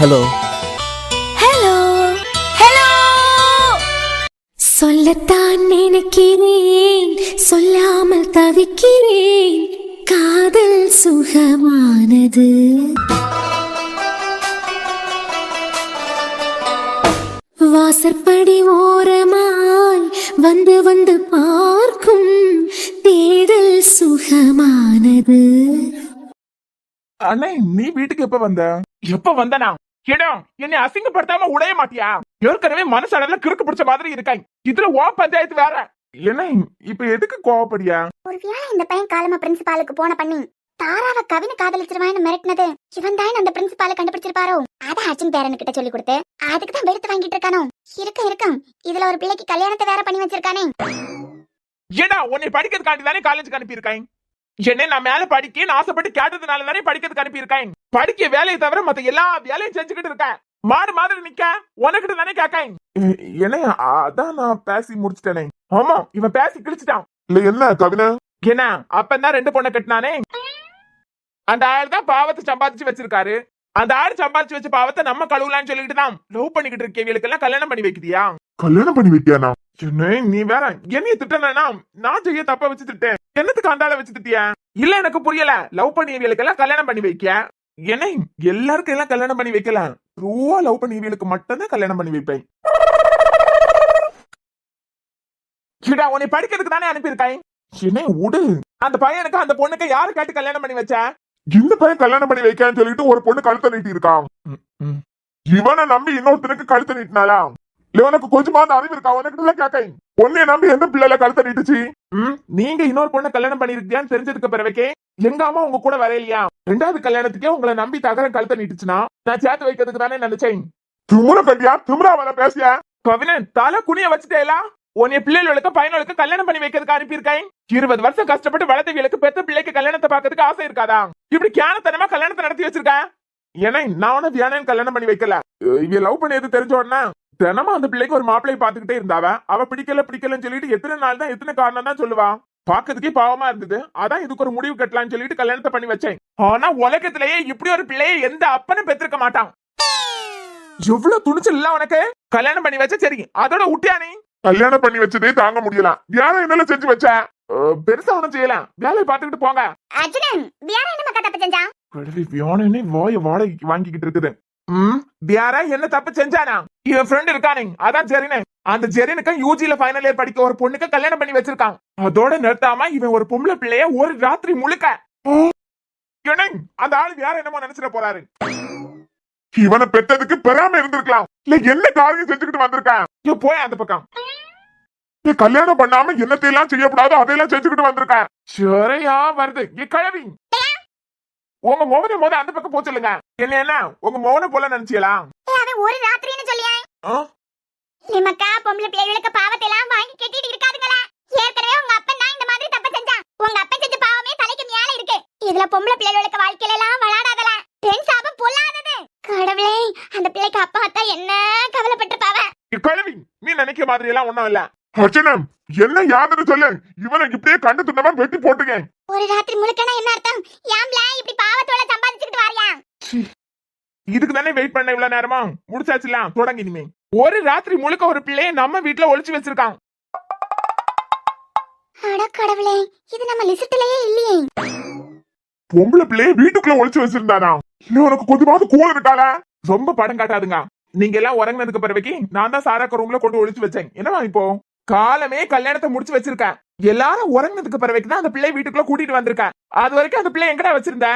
Hello hello hello. சொல்லத்தான் நினைக்கிறேன், சொல்லாமல் தவிக்கிறேன். காதல் சுகமானது. வாசற்படி ஓரமாய் வந்து வந்து பார்க்கும் தேடல் சுகமானது. அண்ணே, நீ வீட்டுக்கு எப்ப வந்தனா? இடம் என்னை அசிங்கப்படுத்தாம உடைய மாட்டியா? ஏற்கனவே மனசளவுல கிறுக்கு பிடிச்ச மாதிரி இருக்காய், இதுல ஓ பஞ்சாயத்து வேற. என்ன இப்ப எதுக்கு கோவப்படியா? ஒருவேளை இந்த பையன் காலமா பிரின்சிபாலுக்கு போன பண்ணி தாராவ கவினை காதலிச்சிருவான்னு மிரட்டினது இவன் தான் அந்த பிரின்சிபால கண்டுபிடிச்சிருப்பாரோ? அத அர்ஜுன் பேரன் கிட்ட சொல்லி கொடுத்து அதுக்கு தான் வெறுத்து வாங்கிட்டு இருக்கானோ? இருக்கும் இதுல ஒரு பிள்ளைக்கு கல்யாணத்தை வேற பண்ணி வச்சிருக்கானே. ஏடா, உன்னை படிக்கிறதுக்காண்டி தானே காலேஜுக்கு அனுப்பியிருக்காய். என்ன நான் மேல படிக்க ஆசைப்பட்டு கேட்டதுனால தானே படிக்கிறதுக்கு அனுப்பியிருக்காய். படிக்க வேலையை தவிர மத்த எல்லா வேலையும் செஞ்சுக்கிட்டு இருக்கேன். மாடு மாதிரி நிக்க உனக்கிட்ட தானே கேக்காய். என்ன அதான் நான் பேசி முடிச்சிட்டேனே. ஆமா, இவன் பேசி கிழிச்சிட்டான். இல்ல என்ன கவினை? என்ன அப்பந்தான் 2 பொண்ணை கட்டினானே. அந்த ஆள் தான் பாவத்தை சம்பாதிச்சு வச்சிருக்காரு. அந்த ஆள் சம்பாதிச்சு வச்ச பாவத்தை நம்ம கழுவலான்னு சொல்லிட்டு தான் லவ் பண்ணிக்கிட்டு இருக்கவங்களுக்கு எல்லாம் கல்யாணம் பண்ணி வைக்கிறியா? கல்யாணம் பண்ணி வைக்கியானா? நீ வேற என்னைய திட்டனா? நான் செய்ய தப்ப வச்சு திட்டேன், என்னத்துக்கு அந்த ஆளை வச்சு திட்டியா? இல்ல எனக்கு புரியல. லவ் பண்ணியவங்களுக்கு எல்லாம் கல்யாணம் பண்ணி வைக்க என்ன? எல்லாருக்கும் எல்லாம் கல்யாணம் பண்ணி வைக்கல, ட்ரூவா லவ் பண்ணியவங்களுக்கு மட்டும்தான் கல்யாணம் பண்ணி வைப்பேன். உன்னை படிக்கிறதுக்கு தானே அனுப்பியிருக்காய். என்ன உடு. அந்த பையனுக்கு அந்த பொண்ணுக்கு யாரு கேட்டு கல்யாணம் பண்ணி வச்ச? இந்த பையன் கல்யாணம் பண்ணி வைக்கான்னு சொல்லிட்டு ஒரு பொண்ணு கழுத்தை நீட்டி இருக்கான். இவனை நம்பி இன்னொருத்தனுக்கு கழுத்தை நீட்டினாலா? இவனுக்கு கொஞ்சமாவது அறிவு இருக்கா? உனக்கு கேட்க பொண்ணைய நம்பி எந்த பிள்ளைல கழுத்தை நீட்டுச்சு? நீங்க இன்னொரு பொண்ணு கல்யாணம் பண்ணிருக்கியான்னு தெரிஞ்சதுக்கு பிறகு எங்க அம்மா உங்க கூட வரையிலையா? 2வது கல்யாணத்துக்கே உங்களை நம்பி தகரம் கழுத்தை நீட்டுச்சுன்னா நான் சேர்த்து வைக்கிறதுக்கு தானே நினைச்சேன். திமுற கண்டியா? திமுறா வர பேசியா? கவினன் தலை குனிய வச்சுட்டேலா? உன்னைய பிள்ளைகளுக்கு பையனுக்கு கல்யாணம் பண்ணி வைக்கிறதுக்கு அனுப்பியிருக்கேன். 20 வருஷம் கஷ்டப்பட்டு வளர்த்தவங்களுக்கு பெத்த பிள்ளைக்கு கல்யாணத்தை பாக்கிறதுக்கு ஆசை இருக்காதா? இப்படி கேனத்தனமா கல்யாணத்தை நடத்தி வச்சிருக்க. ஏன்னா நான் உன வியானன் கல்யாணம் பண்ணி வைக்கல. இவ லவ் பண்ணியது தெரிஞ்ச உடனே தினமும் அந்த பிள்ளைக்கு ஒரு மாப்பிள்ளையை பாத்துக்கிட்டே இருந்தாவ. அவ பிடிக்கலன்னு சொல்லிட்டு எத்தனை நாள் தான் எத்தனை காரணம் தான் சொல்லுவா. பாக்கிறதுக்கே பாவமா இருந்தது. அதான் இதுக்கு ஒரு முடிவு கட்டலாம்னு சொல்லிட்டு கல்யாணத்தை பண்ணி வச்சேன். ஆனா உலகத்திலேயே இப்படி ஒரு பிள்ளையை எந்த அப்பனும் பெற்றிருக்க மாட்டான். எவ்வளவு துணிச்சல் இல்ல உனக்கு? கல்யாணம் பண்ணி வச்ச சரி, அதோட விட்டியானே? கல்யாணம் பண்ணி வச்சதே தாங்க முடியல, வேற என்ன செஞ்சு வச்ச? பெருசா ஒண்ணும் செய்யலாம், வேலையை பாத்துக்கிட்டு போங்க. வாய வாடகை வாங்கிக்கிட்டு இருக்குது. என்ன தப்பு செஞ்சானா? இவன் ஃப்ரெண்ட் இருக்கானே, அதான் ஜெரினு. அந்த ஜெரினுக்கு யூஜில ஃபைனல் இயர் படிக்க ஒரு பொண்ணுக்கு கல்யாணம் பண்ணி வச்சிருக்கான். அதோட நிறுத்தாம இவன் ஒரு பொம்பளை பிள்ளைய ஒரு ராத்திரி முழுக்க அந்த ஆளு வேற என்னமோ நினைச்சிட போறாரு. இவனை பெற்றதுக்கு பெறாம இருந்திருக்கலாம். இல்ல என்ன காரியம் செஞ்சுக்கிட்டு வந்திருக்கான்? போய் அந்த பக்கம் கல்யாணம் பண்ணாம என்னத்தையெல்லாம் செய்யக்கூடாதோ அதையெல்லாம் செஞ்சுக்கிட்டு வந்திருக்கேன். சரியா வருது கிழவி. உங்க மோகனை போது அந்த பக்கம் போ சொல்லுங்க. என்ன உங்க மோகனை போல நினைச்சீங்களா? ஒரு ராத்திரின்னு சொல்லியா? நிமக்கா பொம்பளை பிள்ளைகளுக்கு பாவத்தை எல்லாம் வாங்கி கட்டிட்டு இருக்காதுங்களா? ஏற்கனவே உங்க அப்பன் தான் இந்த மாதிரி தப்பு செஞ்சான். உங்க அப்பன் செஞ்ச பாவமே தலைக்கு மேல இருக்கு. இதுல பொம்பளை பிள்ளைகளுக்கு வாழ்க்கையில எல்லாம் விளையாடாதல. பெண் சாபம் பொல்லாதது. கடவுளே, அந்த பிள்ளைக்கு அப்பா அத்தா என்ன கவலைப்பட்டிருப்பாவ. கிழவி, நீ நினைக்கிற மாதிரி எல்லாம் ஒண்ணும் இல்ல. அர்ச்சனம், என்ன யாருன்னு சொல்லு. இவனை இப்படியே கண்டு துண்டமா வெட்டி போட்டுங்க. ஒரு ராத்திரி முழுக்கனா என்ன அர்த்தம்? ஏம்ல இப்படி பாவத்தோட சம்பாதிச்சுக்கிட்டு வாரியா? இதுக்கு தானே வெயிட் பண்ண இவ்வளவு நேரமா? முடிச்சாச்சுலாம், தொடங்கி இனிமே. ஒரு ராத்திரி முழுக்க ஒரு பிள்ளைய நம்ம வீட்டுல ஒளிச்சு வச்சிருக்கான். அட கடவுளே, இது நம்ம லிஸ்ட்லயே இல்லையே. பொம்பளை பிள்ளைய வீட்டுக்குள்ள ஒளிச்சு வச்சிருந்தானா? இல்ல உனக்கு கொஞ்சமாவது கூல விட்டாளா? ரொம்ப படம் காட்டாதுங்க. நீங்க எல்லாம் உறங்கினதுக்கு பிறகு நான் தான் சாராக்க ரூம்ல கொண்டு ஒளிச்சு வச்சேன். என்னவா இப்போ காலமே கல்யாணத்தை முடிச்சு வச்சிருக்கேன். எல்லாரும் உறங்கினதுக்கு பிறகு தான் அந்த பிள்ளை வீட்டுக்குள்ள கூட்டிட்டு வந்திருக்கேன். அது வரைக்கும் அந்த பிள்ளை எங்கடா வச்சிருந்த?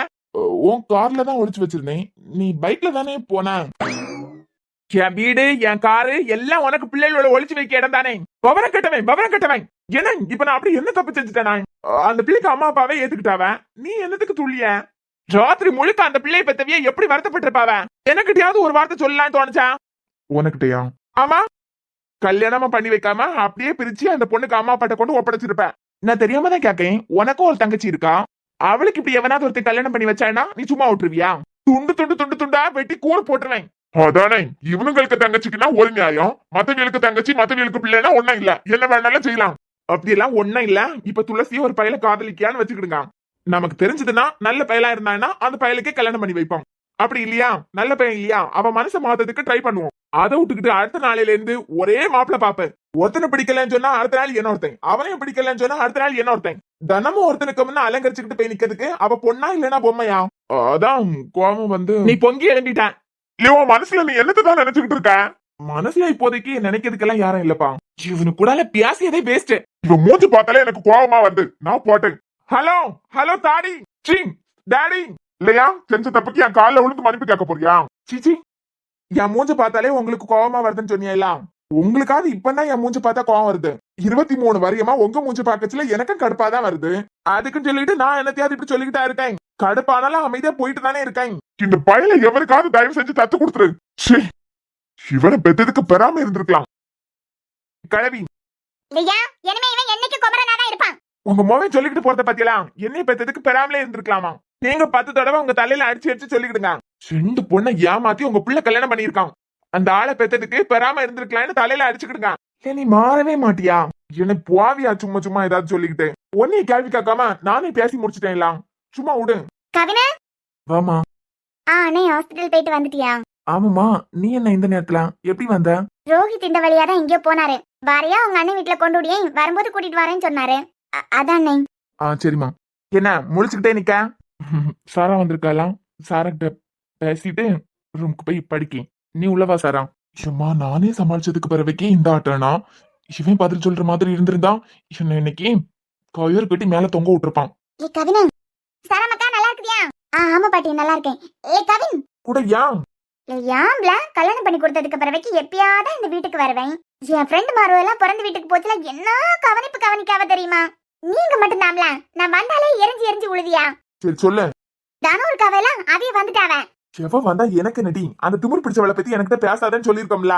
உன் கார்ல தான் ஒளிச்சு வச்சிருந்தேன். நீ பைக்ல தானே போன? என் வீடு என் காரு எல்லாம் உனக்கு பிள்ளைகளோட ஒளிச்சு வைக்க இடம் தானே. விவரம் கட்டவன். என்ன இப்ப நான் அப்படி என்ன தப்பு செஞ்சுட்டேன்? அந்த பிள்ளைக்கு அம்மா அப்பாவே ஏத்துக்கிட்டாவ, நீ என்னத்துக்கு துள்ளிய? ராத்திரி முழுக்க அந்த பிள்ளைய பெத்தவிய எப்படி வருத்தப்பட்டிருப்பாவ? எனக்கிட்டயாவது ஒரு வார்த்தை சொல்லலாம்னு தோணுச்சா? உனக்கிட்டயா? ஆமா, கல்யாணமா பண்ணி வைக்காம அப்படியே பிரிச்சு அந்த பொண்ணுக்கு அம்மா அப்பாட்ட கொண்டு ஒப்படைச்சிருப்பேன். நான் தெரியாம தான் கேட்கேன். உனக்கும் ஒரு தங்கச்சி இருக்கா. அவளுக்கு இப்படி எவனாவது ஒருத்தர் கல்யாணம் பண்ணி வச்சானா நீ சும்மா விட்டுருவியா? துண்டா வெட்டி கூறு போட்டுருவேன். அதானே, இவனுங்களுக்கு தங்கச்சிக்குன்னா ஒரு நியாயம், மத்தவங்களுக்கு தங்கச்சி மத்தவங்களுக்கு பிள்ளைனா ஒன்னும் இல்ல, என்ன வேணாலும் செய்யலாம். அப்படி எல்லாம் ஒன்னும் இல்ல. இப்ப துளசி ஒரு பையல காதலிக்கான்னு வச்சுக்கிடுங்க. நமக்கு தெரிஞ்சதுன்னா நல்ல பயலா இருந்தான்னா அந்த பயலுக்கே கல்யாணம் பண்ணி வைப்போம். அப்படி இல்லையா நல்ல பையன் இல்லையா அவன் மனசை மாத்ததுக்கு ட்ரை பண்ணுவோம். அதை விட்டுக்கிட்டு அடுத்த நாளையில இருந்து ஒரே மாப்பிள்ள பாப்பேன். ஒருத்தனை பிடிக்கலன்னு சொன்னா அடுத்த நாள் என்ன ஒருத்தன், அவனையும் பிடிக்கலன்னு சொன்னா அடுத்த நாள் என்ன ஒருத்தன். தினமும் ஒருத்தனுக்கு முன்ன அலங்கரிச்சுக்கிட்டு போய் நிக்கிறதுக்கு அவ பொண்ணா இல்லனா பொம்மையா? அதான் கோபம் வந்து நீ பொங்கி எழும்பிட்டான். இல்லையோ மனசுல நீ என்னதான் நினைச்சுக்கிட்டு இருக்க? மனசுல இப்போதைக்கு நினைக்கிறதுக்கெல்லாம் யாரும் இல்லப்பா. இவனு கூட பேசியதே வேஸ்ட். இவன் மூச்சு பார்த்தாலே எனக்கு கோபமா வருது. நான் போட்டேன். ஹலோ ஹலோ தாடி சிங் டாடி இல்லையா செஞ்ச தப்புக்கு என் காலில் விழுந்து மன்னிப்பு கேட்க போறியா? சிச்சி என் மூஞ்ச பார்த்தாலே உங்களுக்கு கோவமா வருதுன்னு சொன்னீங்களா? உங்களுக்காவது இப்பதான் என் மூஞ்ச பார்த்தா கோவம் வருது. 23 வருஷமா உங்க மூஞ்ச பாக்கச்சுல எனக்கும் கடுப்பாதான் வருது. அதுக்குன்னு சொல்லிட்டு நான் என்னத்தையாவது இப்படி சொல்லிக்கிட்டா இருக்கேன். கடுப்பானாலும் அமைதியா போயிட்டு தானே இருக்கேன். இந்த பயல எவருக்காவது தயவு செஞ்சு தத்து கொடுத்துரு. இவனை பெத்ததுக்கு பெறாம இருந்திருக்கலாம். கழவி உங்க மோவன் சொல்லிக்கிட்டு போறத பத்தியலாம் என்னை பெத்ததுக்கு பெறாமலே இருந்திருக்கலாமா? நீங்க 10 தடவை உங்க தலையில அடிச்சு அடிச்சு சொல்லிக்கிடுங்க. 2 பொண்ணை ஏமாத்தி உங்க பிள்ளை கல்யாணம் பண்ணிருக்கான். அந்த ஆளை பெத்ததுக்கு பெறாம இருந்திருக்கலாம்னு தலையில அடிச்சுக்கிடுங்க. நீ மாறவே மாட்டியா? என்ன போவியா சும்மா சும்மா ஏதாவது சொல்லிக்கிட்டு? ஒன்னையும் கேள்வி கேட்காம நானே பேசி முடிச்சுட்டேன். சும்மா விடு. கவினா வாமா. அண்ணே ஹாஸ்பிடல் போயிட்டு வந்துட்டியா? ஆமாமா. நீ என்ன இந்த நேரத்துல எப்படி வந்த? ரோஹித் இந்த வழியா தான் எங்கேயோ போனாரு. வாரியா உங்க அண்ணன் வீட்டுல கொண்டு விடியே வரும்போது கூட்டிட்டு வரேன்னு சொன்னாரு. அதானே. சரிம்மா. என்ன முழிச்சுக்கிட்டே நிக்க? சாரா வந்திருக்காலாம். சாரா கிட்ட பேசிட்டு ரூமுக்கு போய் படிக்க. நீ உள்ளவா சாரா? சும்மா நானே சமாளிச்சதுக்கு பிறவைக்கே இந்த ஆட்டனா? இவன் பதில் சொல்ற மாதிரி இருந்திருந்தா என்ன இன்னைக்கு கயிறு கட்டி மேல தொங்க விட்டுருப்பான். ஏ கவினா, சாரா மக்கா நல்லா இருக்கியா? ஆமா பாட்டி நல்லா இருக்கேன். ஏ கவின் கூட ஏன் ஏன்ல கல்யாணம் பண்ணி கொடுத்ததுக்கு பிறவைக்கு எப்பயாதான் இந்த வீட்டுக்கு வருவேன். என் ஃப்ரெண்ட் மாருவெல்லாம் பிறந்த வீட்டுக்கு போச்சுல என்ன கவனிக்காவ தெரியுமா? நீங்க மட்டும் தாம்ல நான் வந்தாலே எரிஞ்சு எரிஞ்சு உழுதியா? சரி சொல்லு. தானும் இருக்காவெல்லாம் அவைய வந்துட்டாவ. செவ வந்தா எனக்கு நடி அந்த திமிர் பிடிச்சவளை பத்தி எனக்கு பேசாதன்னு சொல்லிருக்கோம்ல.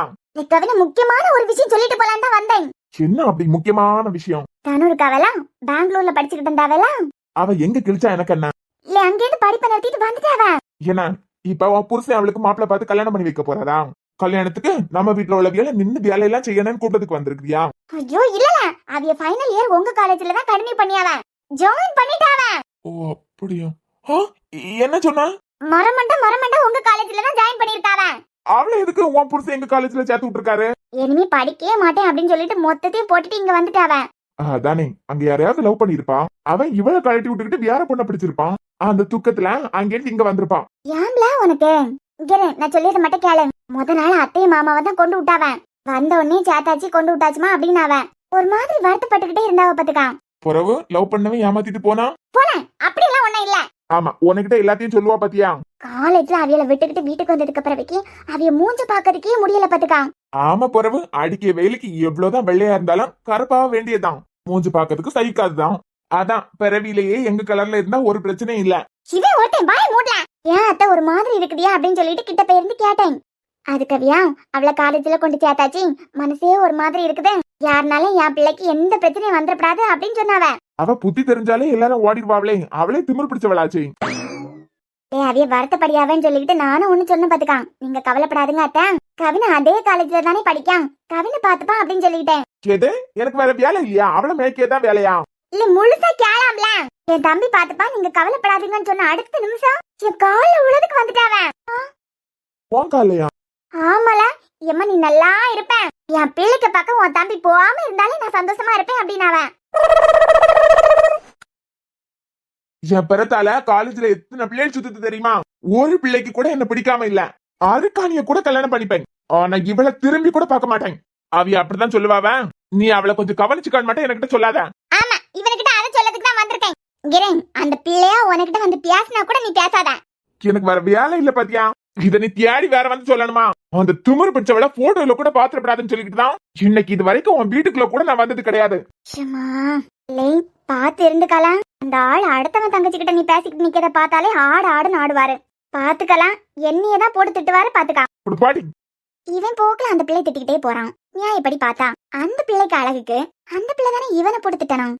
கவின முக்கியமான ஒரு விஷயம் சொல்லிட்டு போலாம் தான் வந்தேன். என்ன அப்படி முக்கியமான விஷயம்? தானும் இருக்காவெல்லாம் பெங்களூர்ல படிச்சுக்கிட்டு இருந்தாவெல்லாம். அவ எங்க கிழிச்சா எனக்கு என்ன? இல்ல அங்கேருந்து படிப்பை நடத்திட்டு வந்துட்டாவ. என்ன இப்ப அவன் புருஷன் அவளுக்கு மாப்பிள்ள பார்த்து கல்யாணம் பண்ணி வைக்க போறாரா? கல்யாணத்துக்கு நம்ம வீட்டுல உள்ள வேலை நின்னு வேலையெல்லாம் செய்யணும்னு கூட்டத்துக்கு வந்திருக்கியா? ஐயோ இல்லல அவிய ஃபைனல் இயர் உங்க காலேஜ்ல தான் கண்டினியூ பண்ணியாவ. ஜாயின் பண்ணிட்டாவ. ஓ அப்படியா? என்ன சொன்னா? மரமண்ட உங்க காலேஜ்ல தான் ஜாயின் பண்ணிருக்காவ. அவளை எதுக்கு உன் புருஷன் எங்க காலேஜ்ல சேர்த்து விட்டுருக்காரு? இனிமே படிக்கவே மாட்டேன் அப்படின்னு சொல்லிட்டு மொத்தத்தையும் போட்டுட்டு இங்க வந்துட்டாவ. அதானே அங்க யாரையாவது லவ் பண்ணிருப்பா. அவன் இவளை கழட்டி விட்டுக்கிட்டு வேற பொண்ணை பிடிச்சிருப்பான். அந்த துக்கத்துல அங்கிருந்து இங்க வந்திருப்பான். ஏன்ல உனக்கு நான் சொல்லியதை மட்டும் கேளு. முத நாள் அத்தையும் மாமாவை தான் கொண்டு விட்டாவ. வந்த உடனே சேத்தாச்சி கொண்டு விட்டாச்சுமா அப்படின்னு அவன் ஒரு மாதிரி வருத்தப்பட்டுக்கிட்டே இருந்தாவ பாத்துக்கா. பிறகு லவ் பண்ணவே ஏமாத்திட்டு போனா அப்படி எல்லாம் ஒண்ணும் இல்ல. ஆமா உனக்கிட்ட எல்லாத்தையும் சொல்லுவா பாத்தியா? காலேஜ்ல அவியல விட்டுக்கிட்டு வீட்டுக்கு வந்ததுக்கு பிறகு அவிய மூஞ்ச பாக்கிறதுக்கே முடியல பாத்துக்கா. ஆமா பிறகு அடிக்க வெயிலுக்கு எவ்வளவுதான் வெள்ளையா இருந்தாலும் கருப்பாக வேண்டியதுதான். மூஞ்சு பாக்கிறதுக்கு சகிக்காதுதான். அதான் பிறவிலேயே எங்க கலர்ல இருந்தா ஒரு பிரச்சனையும் இல்ல. இவன் ஒருத்தன் பாய் மூடல. ஏன் அத்தை ஒரு மாதிரி இருக்குதியா அப்படின்னு சொல்லிட்டு கிட்ட போயிருந்து கேட்டேன். அதுக்கவியா அவளை காலேஜ்ல கொண்டு சேர்த்தாச்சு. மனசே ஒரு மாதிரி இருக்குது. யாருனாலும் என் பிள்ளைக்கு எந்த பிரச்சனையும் வந்துடப்படாது அப்படின்னு சொன்னாவ. அவ புத்தி தெரிஞ்சாலே எல்லாரும் ஓடிடுவாங்களே. அவளே திமிர் பிடிச்சவளாச்சு. அவைய வருத்தப்படியாவேன்னு சொல்லிக்கிட்டு நானும் ஒண்ணு சொன்ன பாத்துக்கான். நீங்க கவலைப்படாதுங்க அத்தை. கவின அதே காலேஜ்ல தானே படிக்கான். கவின பாத்துப்பா அப்படின்னு சொல்லிக்கிட்டேன். எது எனக்கு வேற வேலை இல்லையா? அவளை மேய்க்கதான் வேலையா? இல்ல முழுசா கேளாம்ல. என் தம்பி பாத்துப்பா நீங்க கவலைப்படாதீங்கன்னு சொன்ன அடுத்த நிமிஷம் என் கால்ல உலதுக்கு வந்துட்டாவ. உன் காலையா? ஆமால எம்மா நீ நல்லா இருப்ப. என் பிள்ளைக்கு பக்கம் உன் தம்பி போகாம இருந்தாலே நான் சந்தோஷமா இருப்பேன் அப்படின்னாவ. என் பிறத்தால காலேஜ்ல எத்தனை பிள்ளைகள் சுத்தது தெரியுமா? ஒரு பிள்ளைக்கு கூட என்ன பிடிக்காம இல்ல. அருக்கானிய கூட கல்யாணம் பண்ணிப்பேன். ஆனா இவளை திரும்பி கூட பார்க்க மாட்டேன். அவிய அப்படிதான் சொல்லுவாவ. நீ அவளை கொஞ்சம் கவனிச்சுக்கான் மட்டும் என்கிட்ட சொல்லாத. ஆமா இவன்கிட்ட அதை சொல்லதுக்கு தான் வந்திருக்கேன். கிரேன் அந்த பிள்ளையா உனக்கிட்ட வந்து பேசினா கூட நீ பேசாத. எனக்கு வேற வேலை இல்ல பாத்தியா? இத நீ தேடி வேற வந்து சொல்லணுமா? அந்த திமிரு பிடிச்சவள போட்டோல கூட பாத்துடப்படாதுன்னு சொல்லிட்டு தான் இன்னைக்கு இது வரைக்கும் உன் வீட்டுக்குள்ள கூட நான் வந்தது கிடையாது. பாத்து இருந்துக்கலாம். அந்த ஆள் அடுத்தவன் தங்கச்சி கிட்ட நீ பேசிக்கிட்டு நிக்கிறத பார்த்தாலே ஆடுன்னு ஆடுவாரு. பாத்துக்கலாம் என்னையதான் போட்டு திட்டுவாரு பாத்துக்கா. இவன் போக்குல அந்த பிள்ளை திட்டிக்கிட்டே போறான். ஏன் இப்படி பார்த்தா அந்த பிள்ளைக்கு அழகுக்கு அந்த பிள்ளை தானே இவனை போட்டு திட்டணும்.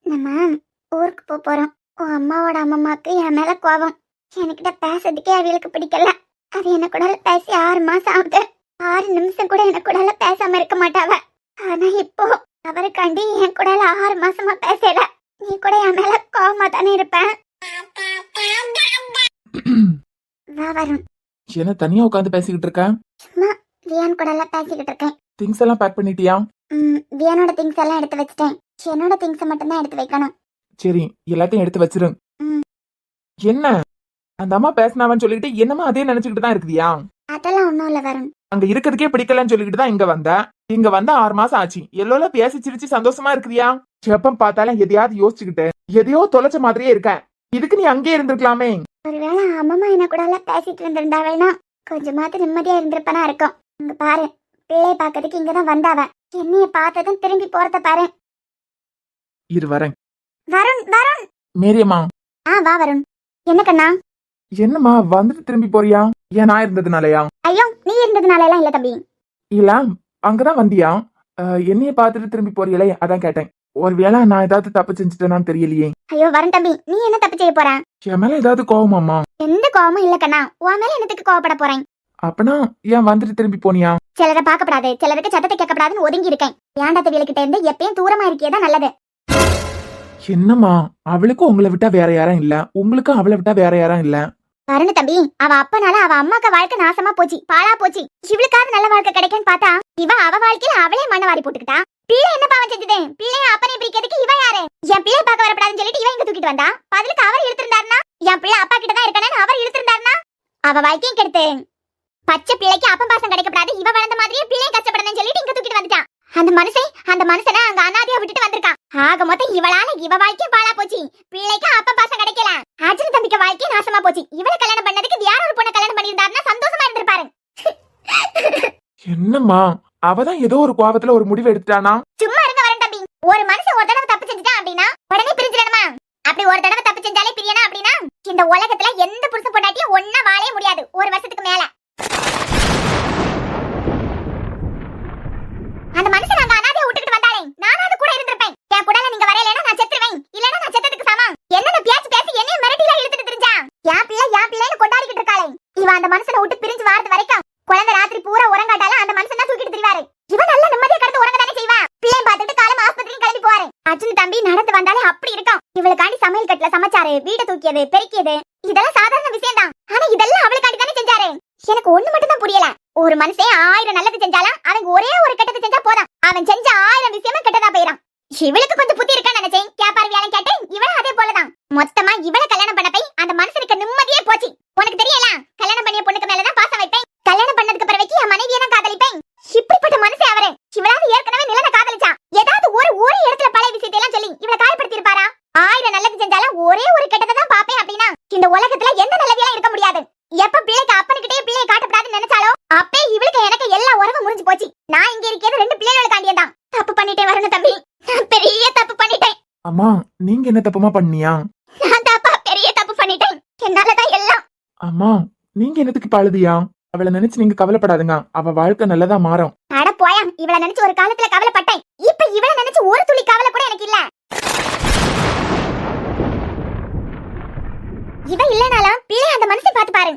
நம்ம ஊருக்கு போறோம். உன் அம்மாவோட அம்மாக்கு என் மேல கோபம். என்கிட்ட பேசுறதுக்கே அவளுக்கு பிடிக்கல. அது என்ன கூட பேசி 6 மாசம் ஆகுது. 6 நிமிஷம் கூட என்ன கூட பேசாம இருக்க மாட்டாவ. ஆனா இப்போ அவருக்காண்டி என் கூட 6 மாசமா பேசல. நீ கூட என் மேல கோவமா தானே இருப்ப. வா வருண். என்ன தனியா உட்காந்து பேசிக்கிட்டு இருக்க? சும்மா வியான் கூட பேசிக்கிட்டு இருக்கேன். திங்ஸ் எல்லாம் பேக் பண்ணிட்டியா? வியானோட திங்ஸ் எல்லாம் எடுத்து வச்சிட்டேன். என்னோட திங்ஸ் மட்டும் தான் எடுத்து வைக்கணும். சரி, எல்லாத்தையும் எடுத்து வச்சிரு. என்ன அந்த அம்மா பேசினாவன்னு சொல்லிட்டு என்னமா அதே நினைச்சுக்கிட்டு தான் இருக்குதியா? அதெல்லாம் ஒண்ணும் இல்ல வருண். அங்க இருக்கிறதுக்கே பிடிக்கலன்னு சொல்லிட்டு தான் இங்க வந்த. இங்க வந்து 6 மாசம் ஆச்சு. எல்லோல பேசி சிரிச்சு சந்தோஷமா இருக்குதியா? எப்பம் பார்த்தாலும் எதையாவது யோசிச்சுக்கிட்டு எதையோ தொலைச்ச மாதிரியே இருக்க. இதுக்கு நீ அங்கேயே இருந்திருக்கலாமே. ஒருவேளை அம்மா என்ன கூட பேசிட்டு இருந்திருந்தாவேனா கொஞ்சமாவது நிம்மதியா இருந்திருப்பனா இருக்கும். இங்க பாரு, பிள்ளைய பாக்கிறதுக்கு இங்கதான் வந்தாவ. என்னைய பார்த்ததும் திரும்பி போறத பாரு. இரு வரேன். வருண் வருண். மேரியம்மா. வா வருண். என்ன கண்ணா? என்னம்மா வந்துட்டு திரும்பி போறியா? ஏன் நான் இருந்ததுனாலயா? ஐயோ, நீ இருந்ததுனால எல்லாம் இல்ல தம்பி. இல்ல அங்கதான் வந்தியா? என்னைய பார்த்துட்டு திரும்பி போறியலே, அதான் கேட்டேன். ஒருவேளை நான் ஏதாவது தப்பு செஞ்சுட்டேனான்னு தெரியலையே. ஐயோ வருண் தம்பி, நீ என்ன தப்பு செய்ய போற? என் மேல ஏதாவது கோவமாம்மா? எந்த கோவமும் இல்ல கண்ணா. உன் மேல என்னத்துக்கு கோவப்பட போறேன்? அப்பனா ஏன் வந்துட்டு திரும்பி போனியா? சிலரை பார்க்கப்படாது, சிலருக்கு சத்தத்தை கேட்கப்படாதுன்னு ஒதுங்கி இருக்கேன். ஏண்டாத்த வீலுக்கிட்ட இருந்து எப்பயும் தூரமா இருக்கியதான் நல்லது. என்னம்மா, அவளுக்கும் உங்களை விட்டா வேற யாரும் இல்ல, உங்களுக்கும் அவளை விட்டா வேற யாரும் இல்ல. வருண தம்பி, அவ அப்பனால அவ அம்மாக்கு வாழ்க்கை நாசமா போச்சு, பாழா போச்சு. இவளுக்காவது நல்ல வாழ்க்கை கிடைக்குன்னு பார்த்தா இவ அவ வாழ்க்கையில அவளே மண்ணை வாரி போட்டுக்கிட்டா. பிள்ளை என்ன பாவம் செஞ்சது? பிள்ளைய அப்பனை பிரிக்கிறதுக்கு இவ யாரு? என் பிள்ளை பார்க்க வரப்படாதுன்னு சொல்லிட்டு இவ இங்க தூக்கிட்டு வந்தா. பதிலுக்கு அவர் இழுத்திருந்தாருனா, என் பிள்ளை அப்பா கிட்ட தான் இருக்கானு அவர் இழுத்திருந்தாருனா அவ வாழ்க்கையும் கெடுத்து பச்சை பிள்ளைக்கு அப்பன் பாசம் கிடைக்கப்படாது, இவ வளர்ந்த மாதிரியே பிள்ளையும் கஷ்டப்படணும்னு சொல்லிட்டு இங்க தூக்கிட்டு வந்துட்டான். அந்த மனுஷனை அங்க அனாதையா விட்டுட்டு வந்திருக்கான். ஆக மொத்தம் இவளால இவ வாழ்க்கை பாழா போச்சு. பிள்ளைக்கு அப்பன் பாசம் கிடைக்கல. அர்ஜுன் தம்பிக்கு வாழ்க்கை நாசமா போச்சு. இவளை கல்யாணம் பண்ணதுக்கு வேற ஒரு பொண்ணை கல்யாணம் பண்ணியிருந்தாருன்னா சந்தோஷமா இருந்திருப்பாரு. என்னம்மா, அவதான் ஏதோ ஒரு கோவத்துல ஒரு முடிவு எடுத்துட்டானா? சும்மா இருங்க வரேன் தம்பி. ஒரு மனுஷன் ஒரு தடவை தப்பு செஞ்சுட்டான் அப்படின்னா உடனே பிரிஞ்சிடணுமா? அப்படி ஒரு தடவை தப்பு செஞ்சாலே பிரியணும் அப்படின்னா இந்த உலகத்துல எந்த புருஷன் பொண்டாட்டியும் ஒன்னா வாழவே முடியாது ஒரு வருஷத்துக்கு மேல. அந்த மனுஷன் அங்க அனாதையா விட்டுக்கிட்டு வந்தாரே, நானும் அது கூட இருந்திருப்பேன். என் கூட நீங்க வரையலன்னா நான் செத்துருவேன். இல்லன்னா நான் செத்ததுக்கு சமம். என்னென்ன பேச்சு பேசி என்னைய மிரட்டிலாம் இழுத்துட்டு தெரிஞ்சா? என் பிள்ளைன்னு கொண்டாடிக்கிட்டு இருக்காளே, இவ அந்த மனுஷனை விட்டு பிரிஞ்சு வாரது வரைக்கும் குழந்தை ராத்திரி பூரா உறங்காட்டால அந்த மனுஷன் தான் தூக்கிட்டு திரிவாரு. இவ நல்ல நிம்மதியா கடந்து உறங்க தானே செய்வா. பிள்ளைய பார்த்துட்டு காலம் ஆஸ்பத்திரிக்கு கிளம்பி போவாரு. அர்ஜுன் தம்பி நடந்து வந்தாலே அப்படி இருக்கும். இவளுக்காண்டி சமையல் கட்டுல சமைச்சாரு, வீட்டை தூக்கியது, பெருக்கியது, இதெல்லாம் சாதாரண விஷயம் தான். ஆனா இதெல்லாம் அவளுக்காண்டி தானே செஞ்சாரு. எனக்கு ஒண்ணு மட்டும் தான் புரியல. ஒரு மனுஷன் 1000 நல்லது செஞ்சாலும் அவன் ஒரே ஒரு கெட்டது செஞ்சா போதும். அவன் செஞ்ச 1000 விஷயமா கெட்டதா போயிடும். இவளுக்கு கொஞ்சம் புத்தி இருக்கான்னு நினைச்சேன். கேப்பாரு வேலை கேட்டேன். இவளும் அதே போலதான். மொத்தமா இவளை கல்யாணம் பண்ண போய் அந்த மனுஷனுக்கு நிம்மதியே போச்சு. உனக்கு தெரியல, கல்யாணம் பண்ணிய பொண்ணுக்கு மேலதான் பாசம் வைப்பேன். கல்யாணம் பண்ணதுக்கு பிறகு என் மனைவியை தான் காதலிப்பேன். இப்படிப்பட்ட மனுஷன் அவரு. இவளாவது ஏற்கனவே நிலனை காதலிச்சா. ஏதாவது ஒரு இடத்துல பழைய விஷயத்தை எல்லாம் சொல்லி இவளை காயப்படுத்தி இருப்பாரா? 1000 நல்லது செஞ்சாலும் ஒரே ஒரு கெட்டதை தான் பாப்பேன் அப்படின்னா இந்த உலகத்துல எந்த நல்லவியெல்லாம் இருக்க முடியாது. எப்ப பிள்ளைக்கு அப்பனுக்கிட்டே பிள்ளையை காட்டப்படாதுன்னு நினைச்சாலோ அப்பே இவளுக்கு எனக்கு எல்லா உறவும் முறிஞ்சு போச்சு. நான் இங்க இருக்கிறது 2 பிள்ளைகளுக்காண்டியே தான். தப்பு பண்ணிட்டேன் வரணும் தம்பி, நான் பெரிய தப்பு பண்ணிட்டேன். அம்மா, நீங்க என்ன தப்புமா பண்ணியா? நான் தப்பா பெரிய தப்பு பண்ணிட்டேன். என்னாலதான் எல்லாம். அம்மா, நீங்க என்னத்துக்கு பழுதியா? அவளை நினைச்சு நீங்க கவலைப்படாதுங்க. அவ வாழ்க்கை நல்லதா மாறும். அட போயா, இவளை நினைச்சு ஒரு காலத்துல கவலைப்பட்டேன். இப்ப இவளை நினைச்சு ஒரு துளி கவலை கூட எனக்கு இல்ல. இவ இல்லனாலும் பிள்ளை அந்த மனுஷன் பார்த்து பாரு.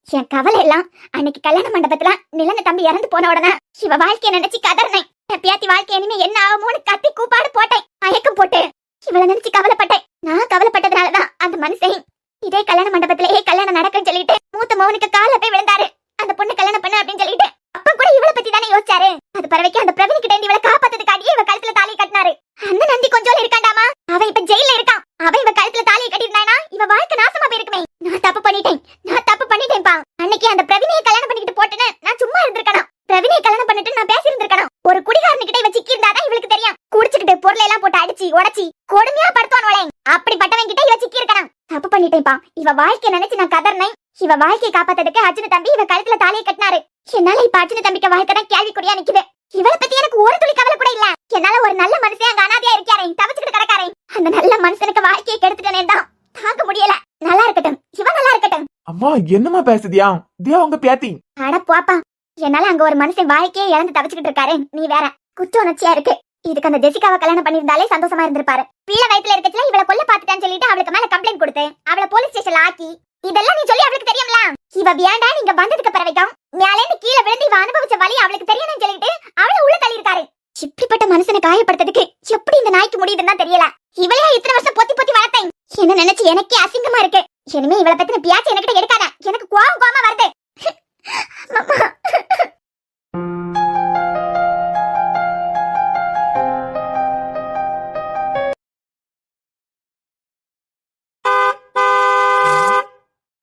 என் கவலை எல்லாம் அன்னைக்கு கல்யாண மண்டபத்துல நிலன தம்பி இறந்து போன உடனே இவ வாழ்க்கைய நினைச்சு கதறினேன். பேத்தி வாழ்க்கை இனிமே என்ன ஆகுமோன்னு கத்தி கூப்பாடு போட்டேன், மயக்கம் போட்டு. இவளை நினைச்சு கவலைப்பட்டேன். நான் கவலைப்பட்டதுனாலதான் அந்த மனுஷன் இதே கல்யாண மண்டபத்திலேயே கல்யாணம் நடக்குன்னு சொல்லிட்டு மூத்த மௌனுக்கு கால போய் விழுந்தாரு. அந்த பொண்ணு கல்யாணம் பண்ண அப்படின்னு சொல்லிட்டு அப்ப கூட இவளை பத்தி தானே யோசிச்சாரு. அது பறவைக்கு அந்த பிரவீன் கிட்ட இவளை காப்பாத்ததுக்காண்டியே இவ கழுத்துல தாலி கட்டினாரு. அந்த நந்தி கொஞ்சம் இருக்காண்டாமா, அவன் இப்ப ஜெயில இருக்கான். அவன் இவ கழுத்துல தாலியை கட்டிருந்தானா இவ வாழ்க்கை நாசமா போயிருக்குமே. நான் தப்பு பண்ணிட்டேன்பா. அன்னைக்கு அந்த பிரவீனையை கல்யாணம் பண்ணிக்கிட்டு போட்டுன்னு நான் சும்மா இருந்திருக்கணும். பிரவீனையை கல்யாணம் பண்ணிட்டு நான் பேசி இருந்திருக்கணும். ஒரு குடிகாரனுக்கிட்ட இவ சிக்கி இருந்தாதான் இவளுக்கு தெரியும். குடிச்சுக்கிட்டு பொருளை எல்லாம் போட்டு அடிச்சு உடைச்சி கொடுமையா படுத்துவானோலே, அப்படிப்பட்டவன் கிட்ட இவ சிக்கி இருக்கணும். தப்பு பண்ணிட்டேன்பா. இவ வாழ்க்கைய நினைச்சு நான் கதறினேன். இவ வாழ்க்கையை காப்பாத்ததுக்கு அர்ஜுன தம்பி இவ கழுத்துல தாலியை கட்டினாரு. என்னால இப்ப அர்ஜுன தம்பிக்கு வாழ்க்கை தான் கேள்விக்குறியா நிக்குது. இவளை பத்தி எனக்கு ஒரு துளி கவலை கூட இல்ல. என்னால ஒரு நல்ல மனுஷன் அங்க அனாதையா இருக்காரே, தவிச்சுக்கிட்டு கிடக்காரே, அந்த நல்ல மனுஷனுக்கு வாழ்க்கையை கெடுத்துட்டேனே தான் தாங்க முடியல. நல்லா இருக்கட்டும், இவ நல்லா இருக்கட்டும். அம்மா, என்னமா பேசுதியா? தியா உங்க பேத்தி. அட போப்பா, என்னால அங்க ஒரு மனுஷன் வாழ்க்கையை இழந்து தவிச்சுக்கிட்டு இருக்காரு. நீ வேற குற்ற உணர்ச்சியா இருக்கு. இதுக்கு அந்த ஜெசிகாவை கல்யாணம் பண்ணிருந்தாலே சந்தோஷமா இருந்திருப்பாரு. பிள்ளை வயித்துல இருக்கச்சுல இவளை கொல்ல பாத்துட்டான்னு சொல்லிட்டு அவளுக்கு மேல கம்ப்ளைண்ட் கொடுத்து அவளை போலீஸ் ஸ்டேஷன்ல ஆக்கி இதெல்லாம் நீ சொல்லி அவளுக்கு தெரியும்ல. இவ வியாண்டா நீங்க வந்ததுக்கு பிறவைக்கும் மேலே இருந்து கீழே விழுந்து இவ அனுபவிச்ச வலி அவளுக்கு தெரியணும்னு சொல்லிட்டு அவளை உள்ள தள்ளி இருக்காரு. இப்படிப்பட்ட மனுஷனை காயப்படுத்துறதுக்கு எப்படி இந்த நாய்க்கு முடியுதுன்னு தெரியல. இவளையா இத்தனை வருஷம் பொத்தி பொத்தி வளர்த்தேன். என்ன நினைச்சு எனக்கே அசிங்கமா இருக்கு. இனிமே இவளை பத்தின பியாச்சு என்கிட்ட எடுக்காத. எனக்கு கோவமா வருது.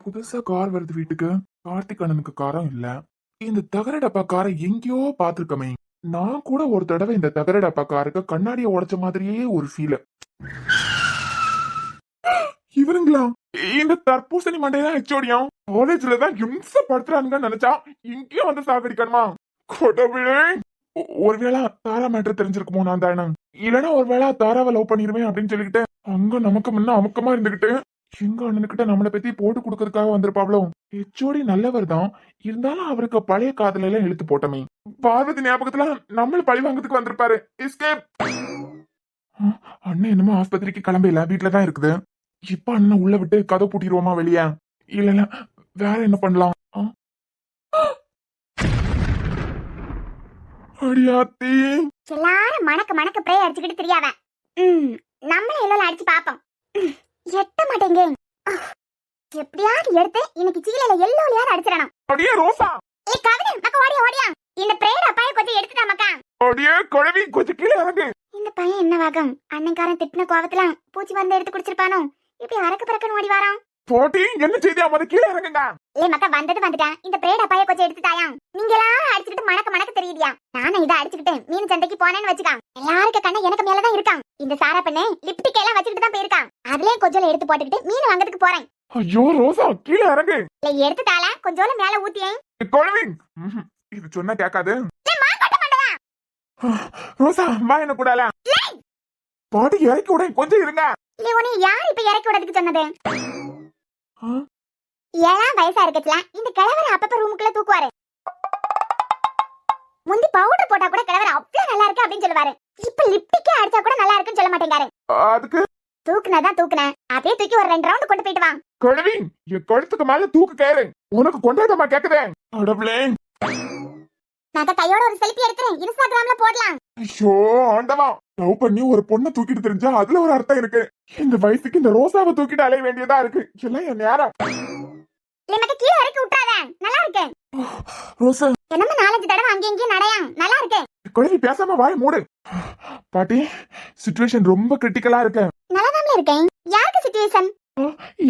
புதுசா கார் வருது வீட்டுக்கு. கார்த்திக் அண்ணனுக்கு காரம் இல்ல. இந்த தகர டப்பா காரை எங்கேயோ பாத்துருக்கமே. நான் கூட ஒரு தடவை இந்த தகர டப்பா காருக்கு கண்ணாடியை உடைச்ச மாதிரியே ஒரு ஃபீல். இவருங்களா இந்த தர்பூசணி மண்டையா ஹெச்ஓடியும் காலேஜ்ல தான் இம்சப்படுத்துறானுங்க நினைச்சா இங்கேயும் வந்து சாகடிக்கணுமா? கொடவிழே. ஒருவேளை தாரா மேட்டர் தெரிஞ்சிருக்குமோ நான் தானே. இல்லைன்னா ஒருவேளை தாராவை லவ் பண்ணிருவேன் அப்படின்னு சொல்லிக்கிட்டு அங்க நமக்கு முன்ன அமுக்கமா இருந்துகிட்டு எங்க அண்ணனுக்கிட்ட நம்மளை பத்தி போட்டு கொடுக்கறதுக்காக வந்திருப்பாவ்ளோ. ஹெச்ஓடி நல்லவர் தான், இருந்தாலும் அவருக்கு பழைய காதல எல்லாம் இழுத்து போட்டமே. பார்வதி ஞாபகத்துல நம்மள பழி வாங்கறதுக்கு வந்திருப்பாரு. எஸ்கேப். அண்ணன் என்னமோ ஆஸ்பத்திரிக்கு கிளம்பல, வீட்டுலதான் இருக்குது. இப்ப அண்ணன் உள்ள விட்டு கதை பூட்டிடுவோமா வெளியே? இல்ல வேற என்ன பண்ணலாம்? அடியாத்தி எல்லாரும் மணக்க மணக்க பிரே அடிச்சுக்கிட்டு தெரியாவ. நம்மள எல்லாம் அடிச்சு பாப்போம். எட்ட மாட்டேங்க. எப்படியாவது எடுத்து இன்னைக்கு சீலையில எல்லோலையாவது அடிச்சிடணும். அடியே ரோசா. ஏ கவிதை மக்கா ஓடியா ஓடியா. இந்த பிரேட அப்பாய கொஞ்சம் எடுத்துட்டா மக்கா. அடியே குழவி கொஞ்சம் கீழே இறங்கு. இந்த பையன் என்ன வாகம்? அண்ணன்காரன் திட்டின கோவத்துல பூச்சி வந்து எடுத்து குடிச்சிருப்பானோ. இப்படி அரக்கு பறக்கன்னு ஓடி வாரான். போட்டி என்ன செய்தி? அம்மா கீழே இறங்குங்க. ஏ மக்கா வந்தது வந்துட்டேன். இந்த பிரேட அப்பாய கொஞ்சம் எடுத்துட்டாயா. நீங்க எல்லாம் அடிச்சுக்கிட்டு மணக்க மணக்க தெரியுதியா. நானும் இதை அடிச்சுக்கிட்டு மீன் சந்தைக்கு போனேன்னு வச்சுக்கான். எல்லாருக்கு கண்ண எனக்கு மேலதான் இருக்கான். இந்த சாரா பண்ணு லிப்டிக் எல்லாம் வச்சுக்கிட்டு தான் போயிருக்கான். அதுலயே கொஞ்சம் எடுத்து போட்டுக்கிட்டு மீன் வாங்கறதுக்கு போறேன். ஐயோ ரோசா கீழே இறங்கு. இல்ல எடுத்துட்டால கொஞ்சம் மேல ஊத்தியேன். குழவி இது சொன்னா கேட்காது. ரோசா வா என்ன கூடால. பாட்டி இறக்கி விட கொஞ்சம் இருங்க. இல்ல உன்னை யார் இப்ப இறக்கி விடறதுக்கு சொன்னது? 7 வயசா இருக்கச்சுல இந்த கிழவர் அப்பப்ப ரூமுக்குள்ள தூக்குவாரு. முந்தி பவுடர் போட்டா கூட கிழவர் அவ்வளவு நல்லா இருக்கு அப்படின்னு சொல்லுவாரு. இப்ப லிப்டிக்கே அடிச்சா கூட நல்லா இருக்குன்னு சொல்ல மாட்டேங்காரு. அதுக்கு தூக்குனதான் தூக்குனேன். அப்படியே தூக்கி ஒரு 2 ரவுண்ட் கொண்டு போயிட்டு வா. குழவி என் கழுத்துக்கு மேல தூக்கு கயிறு உனக்கு கொண்டாட்டமா கேக்குதே. அடப்ளே நான் கையோட ஒரு செல்ஃபி எடுக்கிறேன். இன்ஸ்டாகிராம்ல போடலாம். ஐயோ ஆண்டவா. லவ் பண்ணி ஒரு பொண்ணை தூக்கிட்டு தெரிஞ்சா அதுல ஒரு அர்த்தம் இருக்கு. இந்த வயசுக்கு இந்த ரோசாவை தூக்கிட்டு அலைய வேண்டியதா இருக்கு. எல்லாம் என் நேரம். எனக்கு கீழே இறக்கி விட்டுறாத. நல்லா இருக்கு. ரோசா என்னமா 4-5 தடவை அங்கே இங்கேயும் நடையா. நல்லா இருக்கு. குழவி பேசாம வாய் மூடு. பாட்டி சிச்சுவேஷன் ரொம்ப கிரிட்டிக்கலா இருக்கு. நல்லாதான் இருக்கேன். யாருக்கு சிச்சுவேஷன்?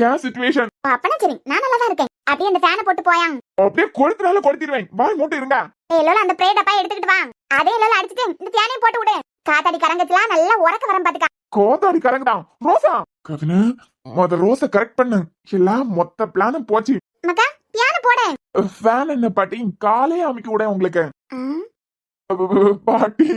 ஏன் சிச்சுவேஷன்? அப்பனா சரி நான் நல்லாதான் இருக்கேன். அப்படியே அந்த ஃபேனை போட்டு போயாங்க. அப்படியே கொளுத்துனால கொளுத்திடுவேன். வாய் மூட்டு இருங்க. ஏலோல அந்த பிரே டப்பா எடுத்துக்கிட்டு வா. அதே ஏலோல அடிச்சிட்டு இந்த ஃபேனையும் போட்டு விடு. காத்தாடி கரங்கச்சலாம் நல்லா உறக்க வரம் பாத்துக்க. கோத்தாடி கரங்கதான். ரோசா கவினு மொத ரோசா கரெக்ட் பண்ணு. எல்லாம் மொத்த பிளானும் போச்சு. மக்கா பியானோ போடு. ஃபேன் என்ன பாட்டி காலே அமைக்க விட உங்களுக்கு. பாட்டி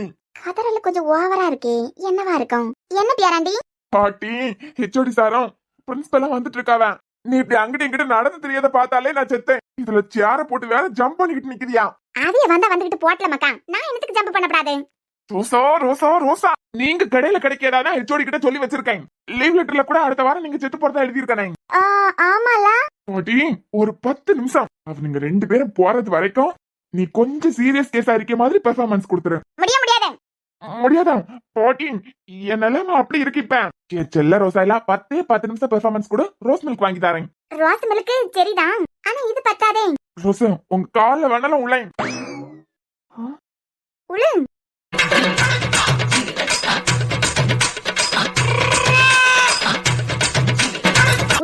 கதறல கொஞ்சம் ஓவரா இருக்கே. என்னவா இருக்கும்? என்ன பியாராண்டி? பாட்டி ஹெச்ஓடி சாரும் பிரின்சிபலா வந்துட்டு இருக்காவ. நீ இப்படி அங்கிட்ட இங்கிட்ட நடந்து தெரியாத பார்த்தாலே நான் செத்தேன். இதுல சேர போட்டு வேற ஜம்ப் பண்ணிக்கிட்டு நிக்கிறியா? அதே வந்துகிட்டு போட்டல மக்கா. நான் என்னத்துக்கு ஜம்ப் பண்ணப்படாது? ரோசா ரோசா ரோசா நீங்க கடையில கிடைக்காதா ஹெச்ஓடி கிட்ட சொல்லி வச்சிருக்கேன். லீவ் லெட்டர்ல கூட அடுத்த வாரம் நீங்க செத்து போறதா எழுதியிருக்கேன். ஆமால பாட்டி ஒரு 10 நிமிஷம் நீங்க 2 பேரும் போறது வரைக்கும் நீ கொஞ்சம் சீரியஸ் கேஸா இருக்க மாதிரி பெர்ஃபார்மன்ஸ் கொடுத்துரு. முடியாது. முடியாதா பாட்டி? என் நிலைமை அப்படி இருக்கு. இப்ப செல்ல ரோசா இல்ல 10 நிமிஷம் பெர்ஃபார்மன்ஸ் கூட ரோஸ் மில்க் வாங்கி தரேன். ரோஸ் மில்க் சரிதான், ஆனா இது பத்தாதே. ரோசா உங்க கால்ல வேணாலும் உள்ள உள்ள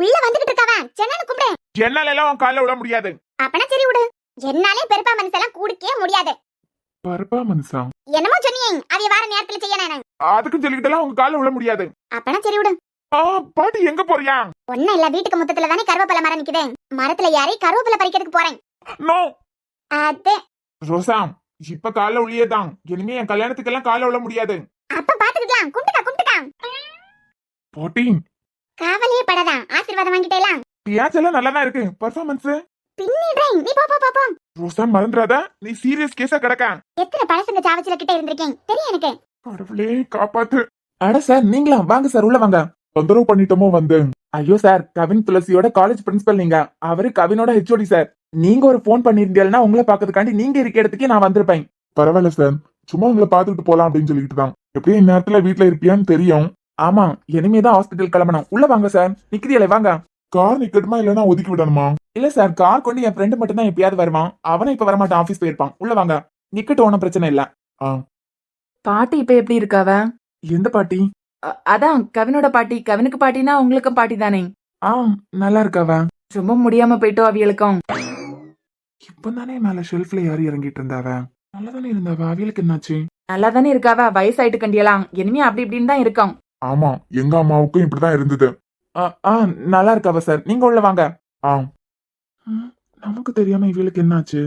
உள்ள வந்துகிட்டு இருக்கவா சென்னனு கூப்பிடு. என்னால எல்லாம் உன் கால்ல விட முடியாது. அப்பனா சரி விடு. என்னாலே பெர்ஃபார்மன்ஸ் எல்லாம் கூடிக்கவே முடியாது. பெர்ஃபார்மன்ஸா? என்னமோ சொன்னீங்க அவிய வார நேரத்துல செய்யணும். அதுக்கு சொல்லிக்கிட்டலாம் உங்க கால்ல விட முடியாது. அப்பனா சரி விடு. பாட்டி எங்க போறியா? ஒண்ணு இல்ல, வீட்டுக்கு முத்தத்துல தானே கருவேப்பிலை மரம் நிக்குது. மரத்துல ஏறி கருவேப்பிலை பறிக்கிறதுக்கு போறேன். நோ அதே ரோசா இப்ப கால்ல உள்ளியேதான். இனிமே என் கல்யாணத்துக்கு எல்லாம் கால்ல விட முடியாது. அப்ப பாத்துக்கலாம். கும்பிட்டுக்கா பாட்டி காவலியே படாதா. ஆசீர்வாதம் வாங்கிட்டேலாம். பியாச்செல்லாம் நல்லாதான் இருக்கு. பெர்ஃபார்மன்ஸ் பின்னிடுறேன். நீ போ போ போ போ. ரோசா மறந்துடாத, நீ சீரியஸ் கேஸா கிடக்க. எத்தனை பழசங்க சாவச்சில கிட்ட இருந்திருக்கேன் தெரியும் எனக்கு. கடவுளே காப்பாத்து. அட சார் நீங்களா? வாங்க சார் உள்ள வாங்க. தொந்தரவு பண்ணிட்டோமோ வந்தேன். ஐயோ சார், கவின் துளசியோட காலேஜ் பிரின்சிபல் நீங்க. அவரு கவினோட ஹெச்ஓடி சார். நீங்க ஒரு போன் பண்ணிருந்தீங்கன்னா உங்களை பாக்கிறதுக்காண்டி நீங்க இருக்க இடத்துக்கே நான் வந்திருப்பேன். பரவாயில்ல சார், சும்மா உங்களை பாத்துட்டு போலாம் அப்படின்னு சொல்லிட்டு தான். எப்படியும் இந்நேரத்துல வீட்டுல இருப்பியான்னு தெரியும். ஆமா, இனிமேதான் ஹாஸ்பிட்டல் கிளம்பணும். உள்ள வாங்க சார். நிக்கிறீங்களே வாங்க. கார் நிக்கட்டுமா இல்லன்னா ஒதுக்கி விடணுமா? இல்ல சார், கார் கொண்டு என் ஃப்ரெண்டு மட்டும் தான் எப்பயாவது வருவான். அவனை இப்ப வரமாட்டான், ஆபீஸ் போயிருப்பான். உள்ள வாங்க. நிக்கட்டும், ஒன்னும் பிரச்சனை இல்ல. பாட்டி இப்ப எப்படி இருக்காவ? எந்த பாட்டி? அதான் கவினோட பாட்டி. கவினுக்கு பாட்டினா உங்களுக்கும் பாட்டி தானே? நல்லா இருக்காவ. ரொம்ப முடியாம போயிட்டோ அவியலுக்கும்? இப்பதானே மேல ஷெல்ஃப்ல யாரு இறங்கிட்டு இருந்தாவ. நல்லாதானே இருந்தாவ. அவியலுக்கு என்னாச்சு? நல்லா தானே இருக்காவ. வயசாயிட்டு கண்டியலாம். இனிமே அப்படி இப்படின்னு தான் இருக்கும். ஆமா, எங்க அம்மாவுக்கும் இப்படிதான் இருந்தது. நல்லா இருக்காவ சார். நீங்க உள்ள வாங்க. நமக்கு தெரியாம இவளுக்கு என்னாச்சு?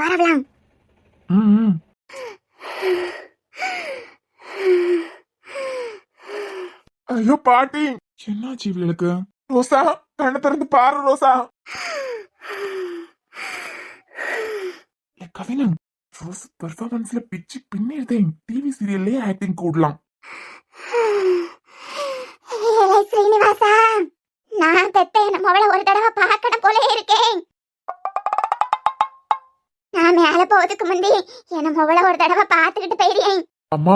வரலாம். ஐயோ பாட்டி, என்னாச்சு இவளுக்கு? ரோசா, கண்ணை திறந்து பாரு ரோசா. கவினன், ரோஸ் பெர்ஃபார்மன்ஸ்ல பிச்சு பின்னிருதே. டிவி சீரியல்லே ஆக்டிங் கூடலாம். ஸ்ரீனிவாசா, நான் பெத்த என்ன மவள ஒரு தடவை பார்க்கணும் போல இருக்கேன். நான் மேல போறதுக்கு முந்தி என்ன மவள ஒரு தடவை பார்த்துக்கிட்டு போயிருக்கேன். அம்மா,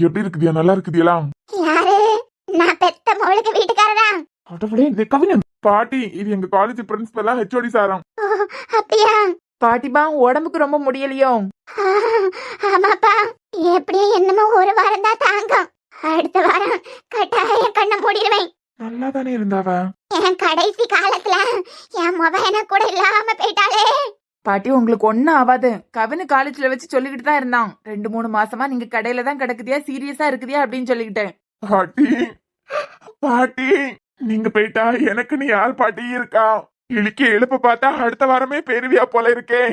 எப்படி இருக்குதியா? நல்லா இருக்குதியா? யாரு? நான் பெத்த மவளுக்கு வீட்டுக்காரரா? அடவளே, இது கவினன். பாட்டி, இது எங்க காலேஜ் பிரின்சிபலா ஹெச்ஓடி சாராம். அப்படியா? பாட்டிபா உடம்புக்கு ரொம்ப முடியலையோ? ஆமாப்பா, எப்படியும் என்னமோ ஒரு வாரம் தான் தாங்கும். அடுத்த வாரம் கட்டாயம் கண்ணை மூடிடுவேன். நல்லா தானே இருந்தாவ. என் கடைசி காலத்துல என் மொபைல கூட இல்லாம போயிட்டாலே. பாட்டி உங்களுக்கு ஒன்னும் ஆகாது. கவினு காலேஜ்ல வச்சு சொல்லிக்கிட்டு தான் இருந்தான். 2-3 மாசமா நீங்க கடையில தான் கிடக்குதியா, சீரியஸா இருக்குதியா அப்படின்னு சொல்லிக்கிட்டேன். பாட்டி, பாட்டி, நீங்க போயிட்டா எனக்கு நீ யார் பாட்டி இருக்கா? இழுக்கி எழுப்ப பார்த்தா அடுத்த வாரமே பெருவியா போல இருக்கேன்.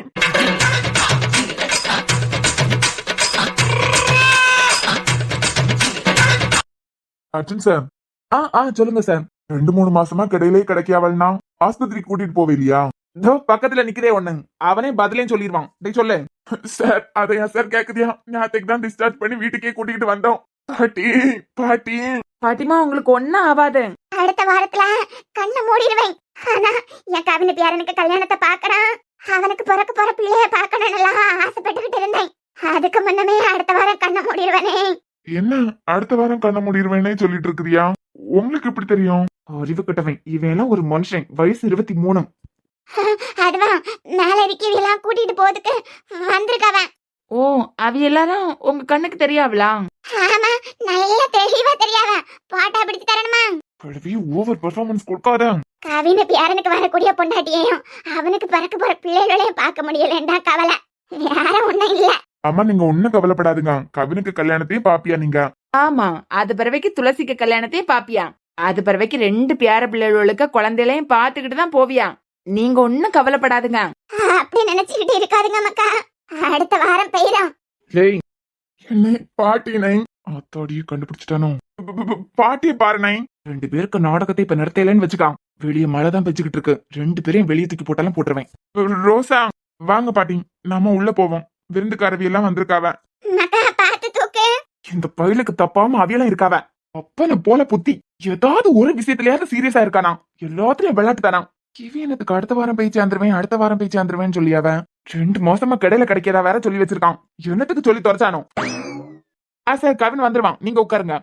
அர்ஜுன் சார். சொல்லுங்க சார். 2-3 மாசமா கடையிலே கிடைக்காவல்னா ஆஸ்பத்திரிக்கு கூட்டிட்டு போவில்லையா? இதோ பக்கத்துல நிக்கிறே ஒண்ணு. அவனே பதிலையும் சொல்லிடுவான். சொல்லு சார். அதையா சார் கேக்குதியா? ஞாயிற்றுக்கு தான் டிஸ்சார்ஜ் பண்ணி வீட்டுக்கே கூட்டிட்டு வந்தோம். பாட்டி, பாட்டி. பாட்டிமா உங்களுக்கு ஒன்னும் ஆகாது. அடுத்த வாரத்துல கண்ணை மூடிடுவேன். ஆனா என் கவின பேரனுக்கு கல்யாணத்தை பாக்கணும், அவனுக்கு பிறக்க போற பிள்ளைய பாக்கணும்னு ஆசைப்பட்டுக்கிட்டு இருந்தேன். அதுக்கு முன்னமே அடுத்த வாரம் கண்ணை மூடிடுவேனே. என்ன அடுத்த வாரம் கண்ண முடிடுவேனே சொல்லிட்டு இருக்குதியா? உங்களுக்கு எப்படி தெரியும்? அறிவு கட்டவன். இவன் எல்லாம் ஒரு மனுஷன். வயசு 23. அதுதான் மேல இருக்கவெல்லாம் கூட்டிட்டு போறதுக்கு வந்திருக்கவன். ஓ, அவி எல்லாரும் உங்க கண்ணுக்கு தெரியாவளா? ஆமா, நல்ல தெளிவா தெரியாவ. போட்டா பிடிச்சு தரணுமா? ஓவர் பெர்ஃபார்மன்ஸ் கொடுக்காத. கவின பேரனுக்கு வரக்கூடிய பொண்டாட்டியையும் அவனுக்கு பிறக்க போற பிள்ளைகளையும் பார்க்க முடியலண்டா கவலை. வேற ஒண்ணும் இல்ல. அம்மா, நீங்க ஒண்ணும் கவலைப்படாதுங்க. கவினுக்கு கல்யாணத்தையும் பாப்பியா நீங்க? ஆமா, அது பிறவைக்கு துளசிக்கு கல்யாணத்தையும் பாப்பியா. அது பிறவைக்கு 2 பேர பிள்ளைகளுக்கு குழந்தைகளையும் பாத்துக்கிட்டு தான் போவியா. நீங்க ஒன்னும் கவலைப்படாதுங்க. அப்படி நினைச்சுக்கிட்டு இருக்காதுங்க மக்கா. அடுத்த வாரம் பெய்யும். என்ன பாட்டி நை? அத்தாடியே கண்டுபிடிச்சிட்டானோ? பாட்டிய பாரு நை. 2 பேருக்கு நாடகத்தை இப்ப நடத்தலன்னு வச்சுக்கான். வெளியே மழை தான் பெச்சுக்கிட்டு இருக்கு. 2 பேரையும் வெளியே தூக்கி போட்டாலும் போட்டுருவேன். ரோசா, வாங்க பாட்டி, நாம உள்ள போவோம். விருந்துக்காரவி எல்லாம் வந்திருக்காவ. இந்த பயிலுக்கு தப்பாம அவியெல்லாம் இருக்காவ. அப்பன போல புத்தி. ஏதாவது ஒரு விஷயத்திலயாவது சீரியஸா இருக்கானா? எல்லாத்துலயும் விளையாட்டு தானா? கிவியனத்துக்கு அடுத்த வாரம் போய் சேர்ந்துருவேன், அடுத்த வாரம் போய் சேர்ந்துருவேன்னு சொல்லியாவ. 2 மாசமா கடையில கிடைக்கிறதா வேற சொல்லி வச்சிருக்கான். என்னத்துக்கு சொல்லி தொலைச்சானோ? சார், கவின் வந்துருவான். நீங்க உட்காருங்க.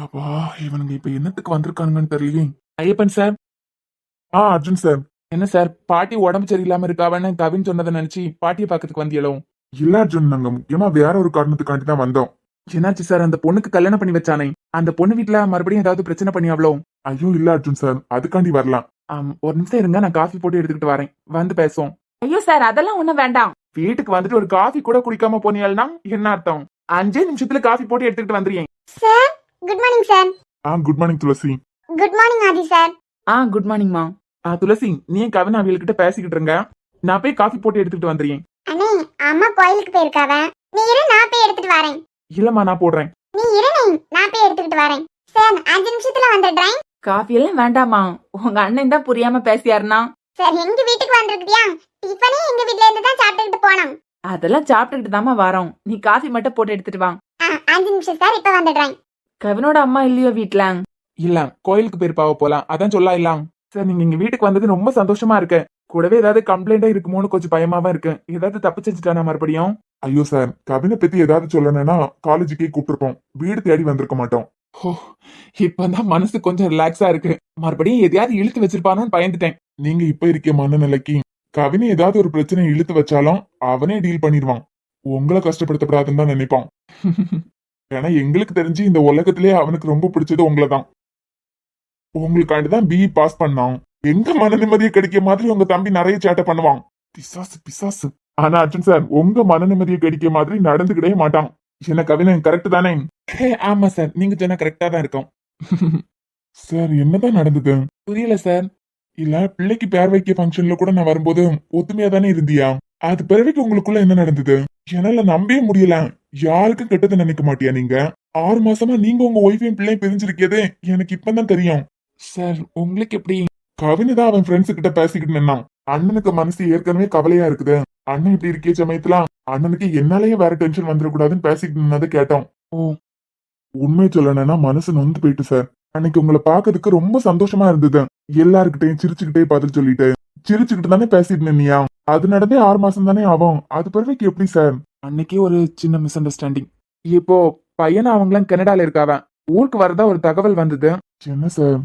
அப்பா, இவனுங்க இப்ப என்னத்துக்கு வந்திருக்கானுங்கன்னு தெரியல. ஐயப்பன் சார். அர்ஜுன் சார். என்ன சார், பாட்டி உடம்பு சரியில்லாம இருக்காவன்னு கவின் சொன்னதை நினைச்சு பாட்டியை பாக்கிறதுக்கு வந்தியலோ? இல்ல அர்ஜுன், நாங்க முக்கியமா வேற ஒரு காரணத்துக்காண்டி தான் வந்தோம். என்னாச்சு சார்? அந்த பொண்ணுக்கு கல்யாணம் பண்ணி வச்சானே, அந்த பொண்ணு வீட்டுல மறுபடியும் ஏதாவது பிரச்சனை பண்ணியாவளோ? ஐயோ இல்ல அர்ஜுன் சார், அதுக்காண்டி வரலாம். ஒரு நிமிஷம் இருங்க, நான் காஃபி போட்டு எடுத்துக்கிட்டு வரேன். வந்து பேசுவோம். ஐயோ சார், அதெல்லாம் ஒண்ணும் வேண்டாம். வீட்டுக்கு வந்துட்டு ஒரு காஃபி கூட குடிக்காம போனியால்னா என்ன அர்த்தம்? 5 நிமிஷத்துல காஃபி போட்டு எடுத்துக்கிட்டு வந்துறீங்க. Sir, good morning sir. Good morning Tulasi. Good morning Aadhi sir. Good மார்னிங்மா. துளசி, நீ கவின் அவியல்கிட்ட பேசிக்கிட்டு இருங்க. நான் போய் காஃபி போட்டு எடுத்துக்கிட்டு வந்துறேன். அண்ணே, அம்மா கோயிலுக்கு போயிருக்காவ. நீ இரு, நான் போய் எடுத்துட்டு வரேன். இல்லம்மா, நான் போடுறேன். நீ இரு, நான் போய் எடுத்துக்கிட்டு வரேன். சார், 5 நிமிஷத்துல வந்துடுறேன். காஃபி எல்லாம் வேண்டாமா? உங்க அண்ணன் தான் புரியாம பேசியாருனா சார் எங்க வீட்டுக்கு வந்திருக்கியா? டிஃபனே எங்க வீட்ல இருந்து தான் சாப்பிட்டுட்டு போனோம். அதெல்லாம் சாப்பிட்டுக்கிட்டு தாமா வரோம். நீ காஃபி மட்டும் போட்டு எடுத்துட்டு வா. 5 நிமிஷம் சார், இப்ப வந்துடுறேன். கவினோட அம்மா இல்லையோ வீட்ல? இல்ல, கோயிலுக்கு போயிருப்பாவ போலாம், அதான் சொல்லலாம். சார் நீங்க எங்க வீட்டுக்கு வந்தது ரொம்ப சந்தோஷமா இருக்கு. கூடவே ஏதாவது கம்ப்ளைண்டா இருக்குமோன்னு கொஞ்சம் பயமாவும் இருக்கு. ஏதாவது தப்பு செஞ்சுட்டானா மறுபடியும்? ஐயோ சார், கவினை பத்தி ஏதாவது சொல்லணும்னா காலேஜுக்கே கூப்பிட்டுருப்போம், வீடு தேடி வந்திருக்க மாட்டோம். ஓ, இப்பதான் மனசு கொஞ்சம் ரிலாக்ஸா இருக்கு. மறுபடியும் எதையாவது இழுத்து வச்சிருப்பானோன்னு பயந்துட்டேன். நீங்க இப்ப இருக்க மனநிலைக்கு கவினை ஏதாவது ஒரு பிரச்சனை இழுத்து வச்சாலும் அவனே டீல் பண்ணிடுவான். உங்களை கஷ்டப்படுத்தப்படாதுன்னு தான் நினைப்பான். ஏன்னா எங்களுக்கு தெரிஞ்சு இந்த உலகத்திலேயே அவனுக்கு ரொம்ப பிடிச்சது உங்களை தான். உங்களுக்காண்டிதான் பிஇ பாஸ் பண்ணான். எங்க மன நிம்மதியை கிடைக்க மாதிரி உங்க தம்பி நிறைய சேட்டை பண்ணுவான். பிசாசு பிசாசு. ஆனா அர்ஜுன் சார், உங்க மன நிம்மதியை கிடைக்க மாதிரி நடந்துக்கிட்டே மாட்டான். என்ன கவினை கரெக்ட் தானே? ஆமா சார், நீங்க சொன்ன கரெக்டா தான் இருக்கும். சார் என்னதான் நடந்தது? புரியல சார். இல்ல, பிள்ளைக்கு பேர் வைக்க ஃபங்க்ஷன்ல கூட நான் வரும்போது ஒத்துமையா தானே இருந்தியா? அது பிறவைக்கு உங்களுக்குள்ள என்ன நடந்தது? என்னால நம்பவே முடியல. யாருக்கும் கெட்டது நினைக்க மாட்டியா நீங்க? 6 மாசமா நீங்க உங்க ஒய்ஃபையும் பிள்ளையும் பிரிஞ்சிருக்கதே எனக்கு இப்பதான் தெரியும். சார் உங்களுக்கு எப்படி? கவினை தான் அவன் ஃப்ரெண்ட்ஸ் கிட்ட பேசிக்கிட்டு நின்னான். அண்ணனுக்கு மனசு ஏற்கனவே கவலையா இருக்குது. அண்ணன் இப்படி இருக்கே சமயத்துல அண்ணனுக்கு என்னாலயே வேற டென்ஷன் வந்துடக்கூடாதுன்னு பேசிக்கிட்டு நின்னதை கேட்டோம். ஓ, உண்மை சொல்லணும்னா மனசு நொந்து போயிட்டு சார். அன்னைக்கு உங்களை பாக்குறதுக்கு ரொம்ப சந்தோஷமா இருந்தது. எல்லாருக்கிட்டையும் சிரிச்சுக்கிட்டே பதில் சொல்லிட்டு சிரிச்சுக்கிட்டு தானே பேசிட்டு நின்னியா? அது நடந்தே 6 மாசம் தானே ஆகும். அது பிறகு எப்படி சார்? அன்னைக்கே ஒரு சின்ன மிஸ் அண்டர்ஸ்டாண்டிங். இப்போ பையனை அவங்களாம் கனடால இருக்காவ. ஊருக்கு வரதா ஒரு தகவல் வந்தது. என்ன சார்?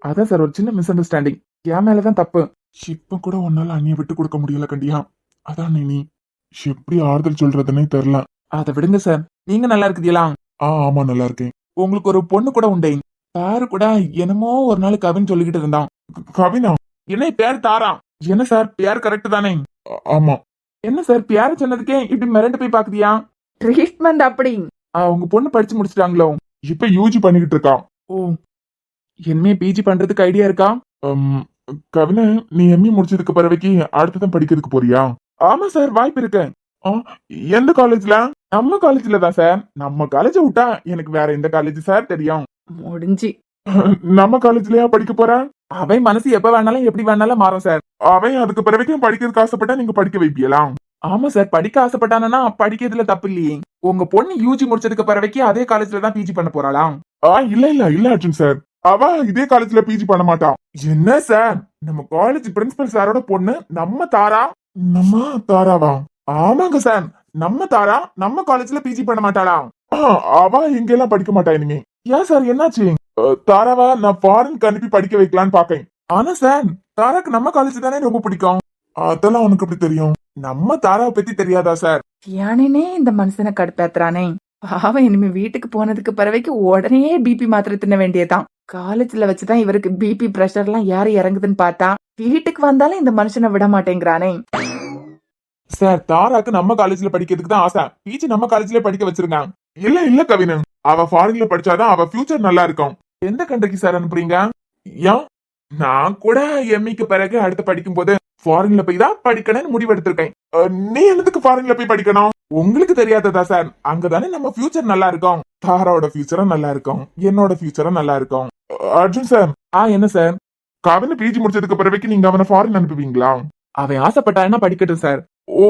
அதான் சார், ஒரு சின்ன மிஸ் அண்டர்ஸ்டாண்டிங். என் மேலதான் தப்பு. இப்ப கூட உன்னால அண்ணிய விட்டு கொடுக்க முடியல கண்டியா? அதான் நீ எப்படி ஆறுதல் சொல்றதுன்னே தெரியல. அதை விடுங்க சார். நீங்க நல்லா இருக்குதீங்களா? ஆமா நல்லா இருக்கேன். உங்களுக்கு ஒரு பொண்ணு கூட உண்டே, பேரு கூட என்னமோ ஒரு நாள் கவின் சொல்லிக்கிட்டு இருந்தான். கவினா? என்ன பேர் தாரா? என்ன சார், பேர் கரெக்ட் தானே? ஆமா. என்ன சார், பேர் சொன்னதுக்கே இப்படி மிரண்டு போய் பாக்குதியா? ட்ரீட்மெண்ட் அப்படி? உங்க பொண்ணு படிச்சு முடிச்சிட்டாங்களோ? இப்ப யூஜி பண்ணிக்கிட்டு இருக்கா. ஓ, எம்ஏ பிஜி பண்றதுக்கு ஐடியா இருக்கா? கவின, நீ எம்ஏ முடிச்சதுக்கு பிறவைக்கு அடுத்ததான் படிக்கிறதுக்கு போறியா? ஆமா சார், வாய்ப்பு இருக்கு. எந்த காலேஜ்ல? நம்ம காலேஜ்ல தான் சார். நம்ம காலேஜ் விட்டா எனக்கு வேற எந்த காலேஜ் சார் தெரியும்? முடிஞ்சு. நம்ம காலேஜ்லயா படிக்க போற? அவன் மனசு எப்ப வேணாலும் எப்படி வேணாலும் மாறும் சார். அவன் அதுக்கு பிறவைக்கும் படிக்கிறதுக்கு ஆசைப்பட்டா நீங்க படிக்க வைப்பீங்களா? ஆமா சார், படிக்க ஆசைப்பட்டானா படிக்கிறதுல தப்பு இல்லையே. உங்க பொண்ணு யூஜி முடிச்சதுக்கு பிறவைக்கு அதே காலேஜ்ல தான் பிஜி பண்ண போறாளா? இல்ல அர்ஜுன் சார், அவ இதே காலேஜ்ல பிஜி பண்ண மாட்டான். என்ன சார், நம்ம காலேஜ் பிரின்சிபல் சாரோட பொண்ணு நம்ம தாரா. நம்ம தாராவா? ஆமாங்க சார், நம்ம தாரா நம்ம காலேஜ்ல பிஜி பண்ண மாட்டாளா? அவ இங்க எல்லாம் படிக்க மாட்டா இனிமே. ஏன் சார், என்னாச்சு? தாராவா நான் ஃபாரினுக்கு அனுப்பி படிக்க வைக்கலான்னு பாக்கேன். ஆனா சார், தாராக்கு நம்ம காலேஜ் தானே ரொம்ப பிடிக்கும். அதெல்லாம் உனக்கு எப்படி தெரியும்? நம்ம தாராவை பத்தி தெரியாதா சார்? யானே இந்த மனுஷனை கடுப்பேத்துறானே. அவன் இனிமே வீட்டுக்கு போனதுக்கு பிறவைக்கு உடனே பிபி மாத்திரை தின்ன வேண்டியதான். காலேஜ்ல வச்சுதான் இவருக்கு பிபி பிரஷர் எல்லாம் யாரு இறங்குதுன்னு பார்த்தா வீட்டுக்கு வந்தாலும் இந்த மனுஷனை விட மாட்டேங்கிறானே. சார், தாராக்கு நம்ம காலேஜ்ல படிக்கிறதுக்கு தான் ஆசை. பிஜி நம்ம காலேஜ்ல படிக்க வச்சிருக்காங்க. இல்ல கவினு, அவ ஃபாரின்ல படிச்சாதான் அவ ஃபியூச்சர் நல்லா இருக்கும். எந்த கண்ட்ரிக்கு சார் அனுப்புறீங்க? ஏன், நான் கூட எம்இக்கு பிறகு அடுத்து படிக்கும் போது ஃபாரின்ல போய் தான் படிக்கணும்னு முடிவெடுத்திருக்கேன். நீ என்னதுக்கு ஃபாரின்ல போய் படிக்கணும்? உங்களுக்கு தெரியாததா சார்? அங்கதானே நம்ம ஃபியூச்சர் நல்லா இருக்கும். தாராவோட ஃபியூச்சரும் நல்லா இருக்கும், என்னோட ஃபியூச்சரும் நல்லா இருக்கும். அர்ஜுன் சார். என்ன சார்? கவின பிஜி முடிச்சதுக்கு பிறகு நீங்க அவனை ஃபாரின் அனுப்புவீங்களா? அவன் ஆசைப்பட்டான்னா படிக்கட்டும் சார். ஓ,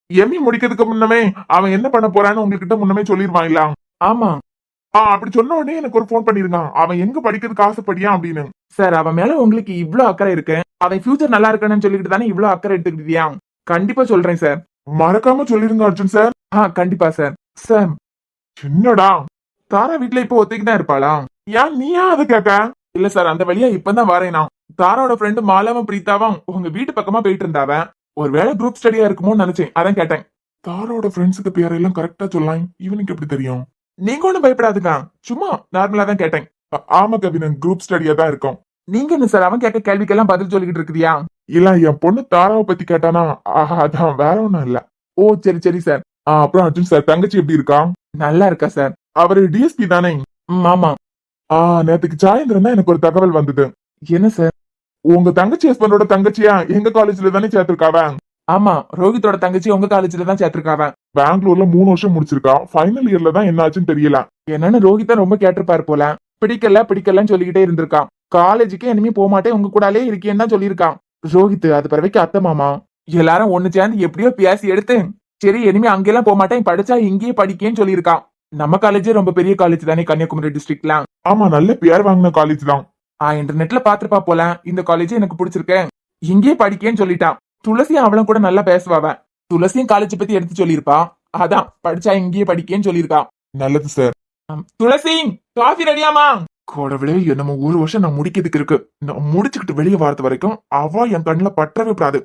எம்இ முடிக்கிறதுக்கு முன்னமே அவன் என்ன பண்ண போறான்னு உங்ககிட்ட முன்னமே சொல்லிருவாங்களா? ஆமா. அப்படி சொன்ன உடனே எனக்கு ஒரு போன் பண்ணிருக்கான், அவன் எங்க படிக்கிறதுக்கு ஆசைப்படியா அப்படின்னு. சார், அவன் மேல உங்களுக்கு இவ்ளோ அக்கறை இருக்கு, அவன் ஃபியூச்சர் நல்லா இருக்கணும்னு சொல்லிட்டு தானே இவ்ளோ அக்கறை எடுத்துக்கிட்டியா? கண்டிப்பா சொல்றேன் சார். மறக்காம சொல்லிருங்க அர்ஜுன் சார். கண்டிப்பா சார். சார், என்னடா தாரா வீட்டுல இப்ப ஒத்திக்கு தான் இருப்பாளா? ஏன் நீயா அதை கேட்க? இல்ல சார், அந்த வழியா இப்பதான் வரேனா. தாராவோட ஃப்ரெண்டு மாலாவும் பிரீத்தாவும் உங்க வீட்டு பக்கமா போயிட்டு இருந்தாவ. ஒருவேளை குரூப் ஸ்டடியா இருக்குமோன்னு நினைச்சேன், அதான் கேட்டேன். தாராவோட ஃப்ரெண்ட்ஸுக்கு பேரெல்லாம் கரெக்டா சொல்லலாம், இவனுக்கு எப்படி தெரியும்? நீங்க ஒண்ணும் பயப்படாதுங்க, சும்மா நார்மலா தான் கேட்டேன். ஆமா கவினன், குரூப் ஸ்டடியா தான் இருக்கும். நீங்க என்ன சார் அவன் கேட்க கேள்விக்கெல்லாம் பதில் சொல்லிக்கிட்டு இருக்குதியா? இல்ல, என் பொண்ணு தாராவை பத்தி கேட்டானா, அதான், வேற ஒண்ணும் இல்ல. ஓ, சரி சார். அப்புறம் அர்ஜுன் சார், தங்கச்சி எப்படி இருக்கா? நல்லா இருக்கா சார். அவரு டிஎஸ்பி தானே? ஆமா. நேத்துக்கு சாயந்தரம் தான் எனக்கு ஒரு தகவல் வந்தது. என்ன சார்? உங்க தங்கச்சி ஹஸ்பண்டோட தங்கச்சியா எங்க காலேஜ்ல தானே சேர்த்திருக்காவ? ஆமா, ரோஹித்தோட தங்கச்சி உங்க காலேஜ்ல தான் சேர்த்திருக்காவ. பெங்களூர்ல 3 வருஷம் முடிச்சிருக்கா. ஃபைனல் இயர்ல தான் என்ன ஆச்சுன்னு தெரியல. என்னன்னு ரோஹித் ரொம்ப கேட்டிருப்பாரு போல. பிடிக்கலன்னு சொல்லிக்கிட்டே இருந்திருக்கான். காலேஜுக்கு இனிமே போக மாட்டேன், உங்க கூடாலே இருக்கேன்னு தான் சொல்லியிருக்கான். ரோஹித் அது பிறவைக்கு அத்தை மாமா எல்லாரும் ஒண்ணு சேர்ந்து எப்படியோ பேசி எடுத்து சரி இனிமே அங்கெல்லாம் போக மாட்டேன் படிச்சா இங்கேயே படிக்கேன்னு சொல்லியிருக்கான். நம்ம காலேஜே ரொம்ப பெரிய காலேஜ் தானே கன்னியாகுமரி டிஸ்ட்ரிக்ட்லாம். ஆமா நல்ல பேர் வாங்கின காலேஜ் தான். இன்டர்நெட்ல பாத்துருப்பா போல இந்த காலேஜ் எனக்கு பிடிச்சிருக்கேன் இங்கேயே படிக்கேன்னு சொல்லிட்டான். துளசி அவளும் கூட நல்லா பேசுவாவ. துளசியும் காலேஜ் பத்தி எடுத்து சொல்லியிருப்பா. அதான் படிச்சா இங்கேயே படிக்கேன்னு சொல்லியிருக்கா. நல்லது சார். துளசி காஃபி ரெடியாமா? கோடவிலே என்னமோ 1 வருஷம் நான் முடிக்கிறதுக்கு இருக்கு. நான் முடிச்சுக்கிட்டு வெளியே வரது வரைக்கும் அவ என் கண்ணுல பற்றவே கூடாது.